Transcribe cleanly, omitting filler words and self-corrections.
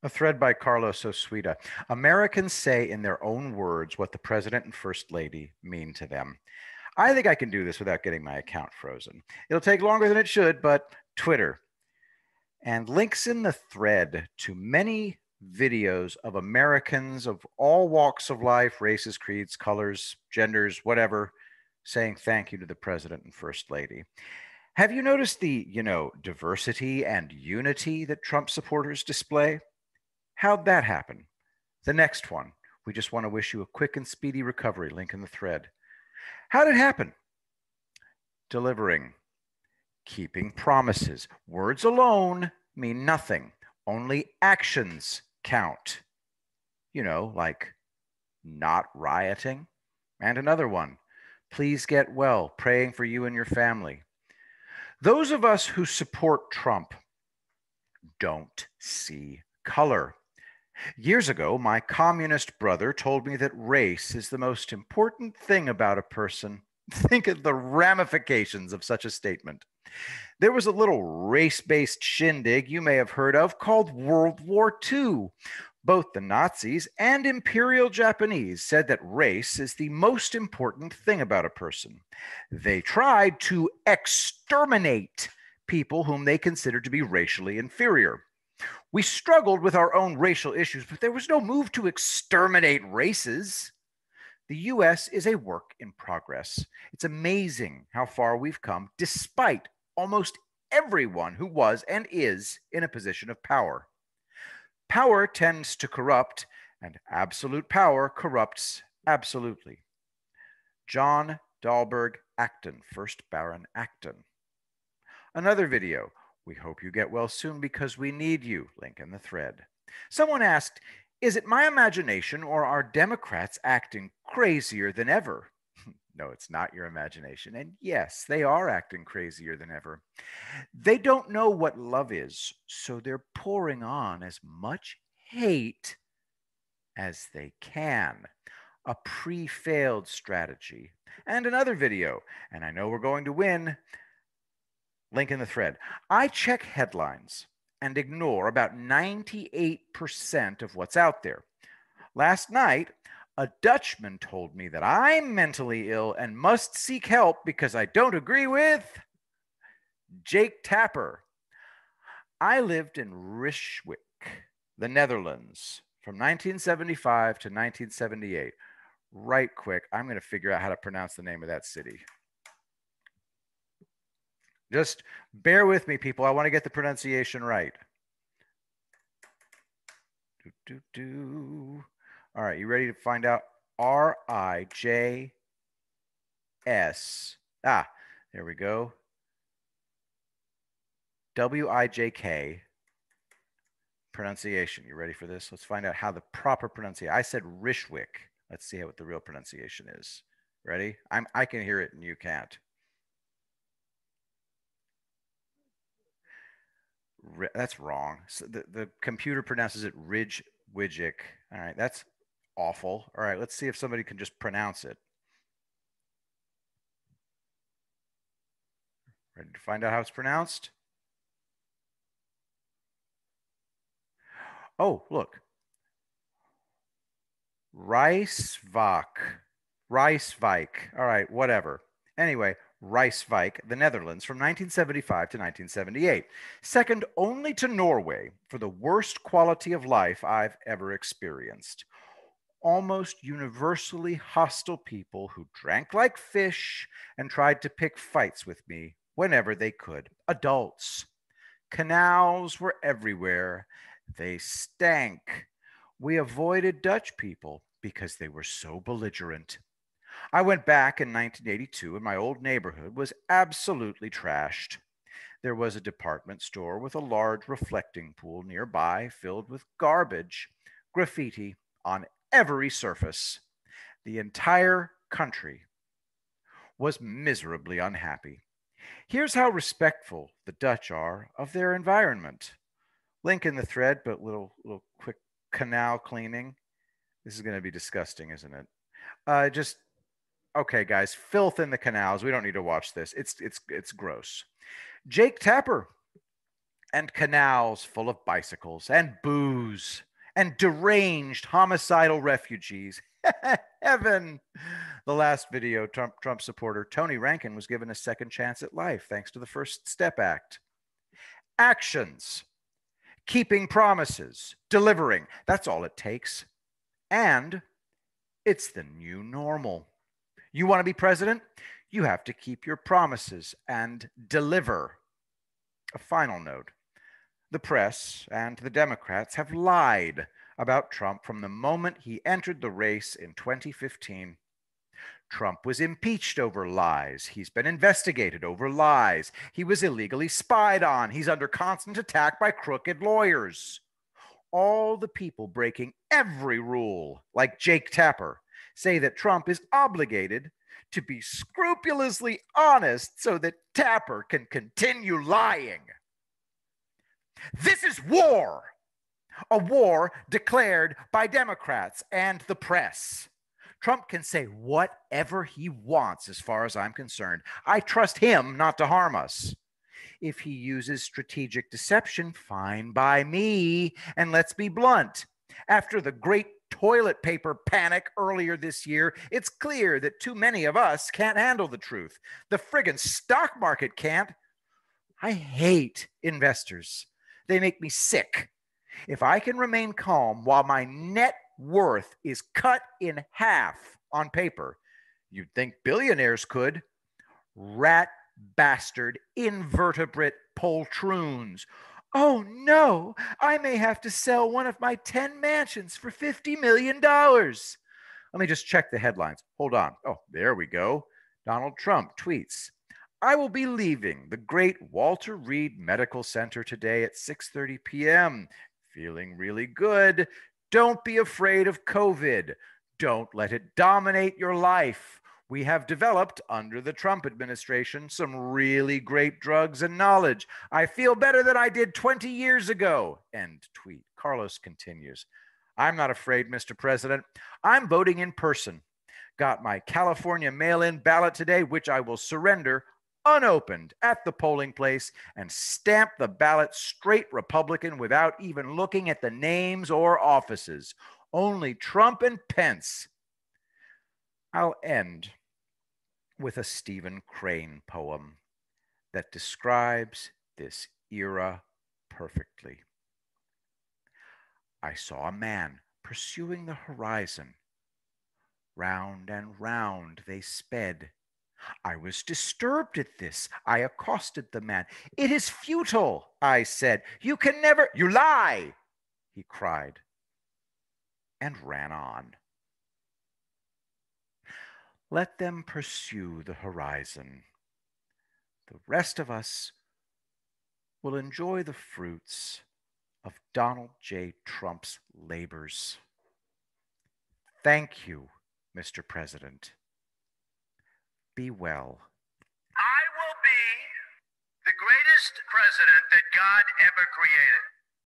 A thread by Carlos Osuita. Americans say in their own words what the president and first lady mean to them. I think I can do this without getting my account frozen. It'll take longer than it should, but Twitter. And links in the thread to many videos of Americans of all walks of life, races, creeds, colors, genders, whatever, saying thank you to the president and first lady. Have you noticed the, diversity and unity that Trump supporters display? How'd that happen? The next one. We just want to wish you a quick and speedy recovery. Link in the thread. How'd it happen? Delivering. Keeping promises. Words alone mean nothing. Only actions count. Like not rioting. And another one. Please get well. Praying for you and your family. Those of us who support Trump don't see color. Years ago, my communist brother told me that race is the most important thing about a person. Think of the ramifications of such a statement. There was a little race-based shindig you may have heard of called World War II. Both the Nazis and Imperial Japanese said that race is the most important thing about a person. They tried to exterminate people whom they considered to be racially inferior. We struggled with our own racial issues, but there was no move to exterminate races. The US is a work in progress. It's amazing how far we've come, despite almost everyone who was and is in a position of power. Power tends to corrupt, and absolute power corrupts absolutely. John Dahlberg Acton, 1st Baron Acton. Another video. We hope you get well soon because we need you. Link in the thread. Someone asked, is it my imagination or are Democrats acting crazier than ever? No, it's not your imagination. And yes, they are acting crazier than ever. They don't know what love is, so they're pouring on as much hate as they can. A pre-failed strategy. And another video, and I know we're going to win. Link in the thread. I check headlines and ignore about 98% of what's out there. Last night, a Dutchman told me that I'm mentally ill and must seek help because I don't agree with Jake Tapper. I lived in Ryswyk, the Netherlands, from 1975 to 1978. Right quick, I'm going to figure out how to pronounce the name of that city. Just bear with me, people. I want to get the pronunciation right. All right, you ready to find out? R-I-J-S. There we go. W-I-J-K. Pronunciation. You ready for this? Let's find out how the proper pronunciation. I said Ryswyk. Let's see what the real pronunciation is. Ready? I can hear it and you can't. That's wrong. So the computer pronounces it Ridge-Widgick. All right, that's awful. All right, let's see if somebody can just pronounce it. Ready to find out how it's pronounced? Oh, look. Rijswijk. Rijswijk. All right, whatever. Anyway, Rijswijk, the Netherlands, from 1975 to 1978, second only to Norway for the worst quality of life I've ever experienced. Almost universally hostile people who drank like fish and tried to pick fights with me whenever they could. Adults. Canals were everywhere. They stank. We avoided Dutch people because they were so belligerent. I went back in 1982 and my old neighborhood was absolutely trashed. There was a department store with a large reflecting pool nearby filled with garbage, graffiti on every surface. The entire country was miserably unhappy. Here's how respectful the Dutch are of their environment. Link in the thread, but little quick canal cleaning. This is going to be disgusting, isn't it? Okay, guys, filth in the canals. We don't need to watch this. It's gross. Jake Tapper. and canals full of bicycles and booze and deranged homicidal refugees. Heaven. The last video, Trump supporter Tony Rankin was given a second chance at life thanks to the First Step Act. Actions. Keeping promises, delivering. That's all it takes. And it's the new normal. You want to be president? You have to keep your promises and deliver. A final note. The press and the Democrats have lied about Trump from the moment he entered the race in 2015. Trump was impeached over lies. He's been investigated over lies. He was illegally spied on. He's under constant attack by crooked lawyers. All the people breaking every rule, like Jake Tapper, say that Trump is obligated to be scrupulously honest so that Tapper can continue lying. This is war, a war declared by Democrats and the press. Trump can say whatever he wants as far as I'm concerned. I trust him not to harm us. If he uses strategic deception, fine by me. And let's be blunt. After the great toilet paper panic earlier this year, it's clear that too many of us can't handle the truth. The friggin' stock market can't. I hate investors. They make me sick. If I can remain calm while my net worth is cut in half on paper, you'd think billionaires could. Rat bastard invertebrate poltroons. Oh no, I may have to sell one of my 10 mansions for $50 million. Let me just check the headlines. Hold on. Oh, there we go. Donald Trump tweets, I will be leaving the great Walter Reed Medical Center today at 6:30 p.m. Feeling really good. Don't be afraid of COVID. Don't let it dominate your life. We have developed, under the Trump administration, some really great drugs and knowledge. I feel better than I did 20 years ago. End tweet. Carlos continues. I'm not afraid, Mr. President. I'm voting in person. Got my California mail-in ballot today, which I will surrender unopened at the polling place and stamp the ballot straight Republican without even looking at the names or offices. Only Trump and Pence. I'll end with a Stephen Crane poem that describes this era perfectly. I saw a man pursuing the horizon. Round and round they sped. I was disturbed at this. I accosted the man. It is futile, I said. You can never. You lie, he cried, and ran on. Let them pursue the horizon. The rest of us will enjoy the fruits of Donald J. Trump's labors. Thank you, Mr. President. Be well. I will be the greatest president that God ever created.